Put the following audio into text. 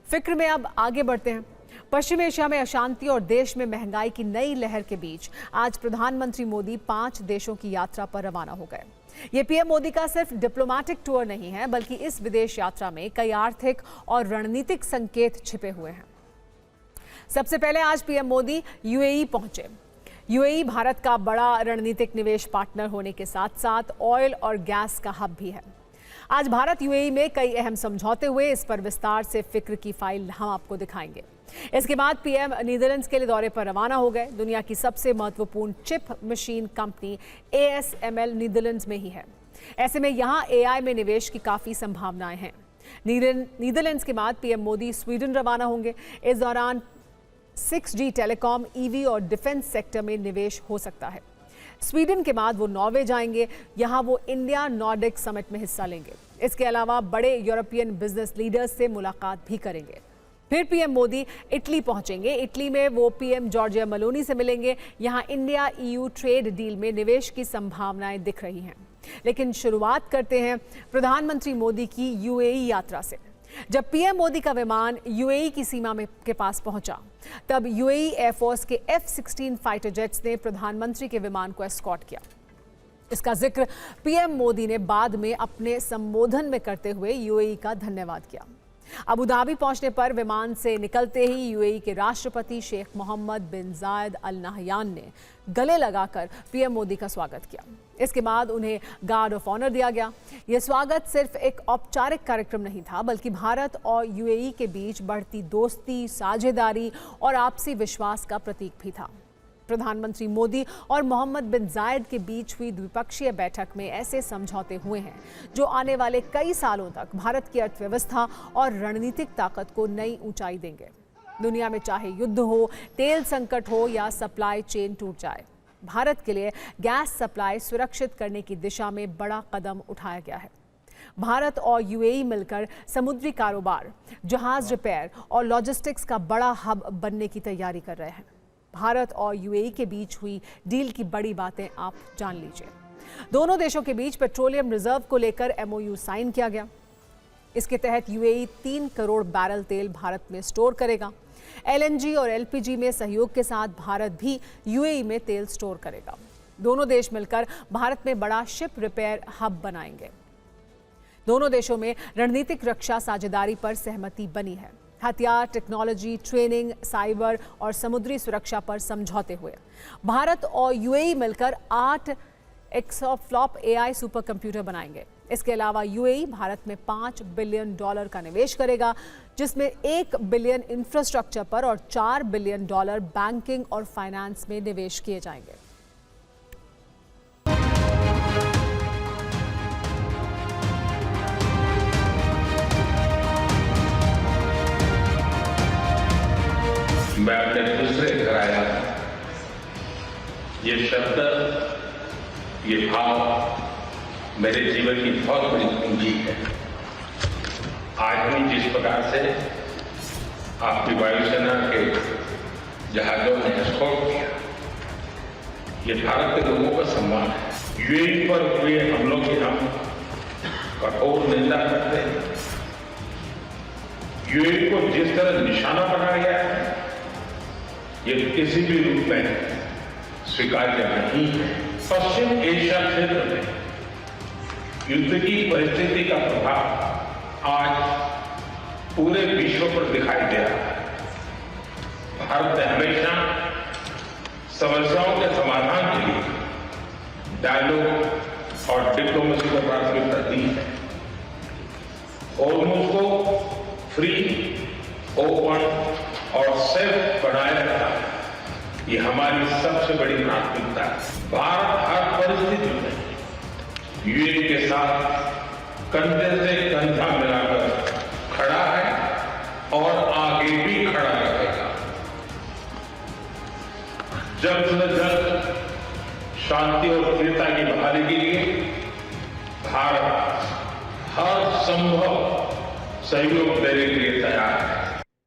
फिक्र में अब आगे बढ़ते हैं। पश्चिम एशिया में अशांति और देश में महंगाई की नई लहर के बीच आज प्रधानमंत्री मोदी 5 देशों की यात्रा पर रवाना हो गए। ये पीएम मोदी का सिर्फ डिप्लोमैटिक टूर नहीं है, बल्कि इस विदेश यात्रा में कई आर्थिक और रणनीतिक संकेत छिपे हुए हैं। सबसे पहले आज पीएम मोदी यूएई पहुंचे। यूएई भारत का बड़ा रणनीतिक निवेश पार्टनर होने के साथ साथ ऑयल और गैस का हब भी है। आज भारत यूएई में कई अहम समझौते हुए, इस पर विस्तार से फिक्र की फाइल हम आपको दिखाएंगे। इसके बाद पीएम नीदरलैंड्स के लिए दौरे पर रवाना हो गए। दुनिया की सबसे महत्वपूर्ण chip machine company ASML Netherlands में ही है। ऐसे में यहाँ AI में निवेश की काफ़ी संभावनाएं हैं। नीदरलैंड्स के बाद पीएम मोदी स्वीडन रवाना होंगे। इस दौरान 6G टेलीकॉम, EV और डिफेंस सेक्टर में निवेश हो सकता है। स्वीडन के बाद वो नॉर्वे जाएंगे। यहाँ वो इंडिया नॉर्डिक समिट में हिस्सा लेंगे। इसके अलावा बड़े यूरोपियन बिजनेस लीडर्स से मुलाकात भी करेंगे। फिर पीएम मोदी इटली पहुंचेंगे। इटली में वो पीएम जॉर्जिया मेलोनी से मिलेंगे। यहाँ इंडिया EU ट्रेड डील में निवेश की संभावनाएं दिख रही हैं। लेकिन शुरुआत करते हैं प्रधानमंत्री मोदी की यूएई यात्रा से। जब पीएम मोदी का विमान यूएई की सीमा में के पास पहुंचा, तब यूएई एयरफोर्स के F-16 फाइटर जेट्स ने प्रधानमंत्री के विमान को एस्कॉर्ट किया। इसका जिक्र पीएम मोदी ने बाद में अपने संबोधन में करते हुए यूएई का धन्यवाद किया। अबू धाबी पहुंचने पर विमान से निकलते ही यूएई के राष्ट्रपति शेख मोहम्मद बिन जायद अल नहयान ने गले लगाकर पीएम मोदी का स्वागत किया। इसके बाद उन्हें गार्ड ऑफ ऑनर दिया गया। यह स्वागत सिर्फ एक औपचारिक कार्यक्रम नहीं था, बल्कि भारत और यूएई के बीच बढ़ती दोस्ती, साझेदारी और आपसी विश्वास का प्रतीक भी था। प्रधानमंत्री मोदी और मोहम्मद बिन जायद के बीच हुई द्विपक्षीय बैठक में ऐसे समझौते हुए हैं जो आने वाले कई सालों तक भारत की अर्थव्यवस्था और रणनीतिक ताकत को नई ऊंचाई देंगे। दुनिया में चाहे युद्ध हो, तेल संकट हो या सप्लाई चेन टूट जाए, भारत के लिए गैस सप्लाई सुरक्षित करने की दिशा में बड़ा कदम उठाया गया है। भारत और यूएई मिलकर समुद्री कारोबार, जहाज रिपेयर और लॉजिस्टिक्स का बड़ा हब बनने की तैयारी कर रहे हैं। भारत और यूएई के बीच हुई डील की बड़ी बातें आप जान लीजिए। दोनों देशों के बीच पेट्रोलियम रिजर्व को लेकर MOU साइन किया गया। इसके तहत यूएई 3 करोड़ बैरल तेल भारत में स्टोर करेगा। LNG और LPG में सहयोग के साथ भारत भी यूएई में तेल स्टोर करेगा। दोनों देश मिलकर भारत में बड़ा शिप रिपेयर हब बनाएंगे। दोनों देशों में रणनीतिक रक्षा साझेदारी पर सहमति बनी है। हथियार, टेक्नोलॉजी, ट्रेनिंग, साइबर और समुद्री सुरक्षा पर समझौते हुए। भारत और यूएई मिलकर 8 एक्सफ्लॉप AI सुपर कंप्यूटर बनाएंगे। इसके अलावा यूएई भारत में $5 बिलियन का निवेश करेगा, जिसमें $1 बिलियन इंफ्रास्ट्रक्चर पर और $4 बिलियन बैंकिंग और फाइनेंस में निवेश किए जाएंगे। मैं अपने दूसरे घर आया। ये शब्द, ये भाव मेरे जीवन की बहुत बड़ी पूंजी है। आज भी जिस प्रकार से आपकी वायुसेना के जहाजों ने एस्कॉर्ट किया, ये भारत के लोगों का सम्मान है। यूएई पर हुए हमलों की हम कठोर निंदा करते हैं। यूएई को जिस तरह निशाना बनाया गया है, ये किसी भी रूप में स्वीकार्य नहीं है। पश्चिम एशिया क्षेत्र में युद्ध की परिस्थिति का प्रभाव आज पूरे विश्व पर दिखाई दे रहा है। भारत ने हमेशा समस्याओं के समाधान के लिए डायलॉग और डिप्लोमेसी को प्राथमिकता दी है और उनको फ्री, ओपन और सेफ बनाए रखा, ये हमारी सबसे बड़ी प्राथमिकता है। भारत हर परिस्थिति में यूएई के साथ कंधे से कंधा मिलाकर खड़ा है और आगे भी खड़ा रहेगा। जल्द से जल्द शांति और स्थिरता की बहाली के लिए भारत हर संभव सहयोग देने के लिए तैयार है।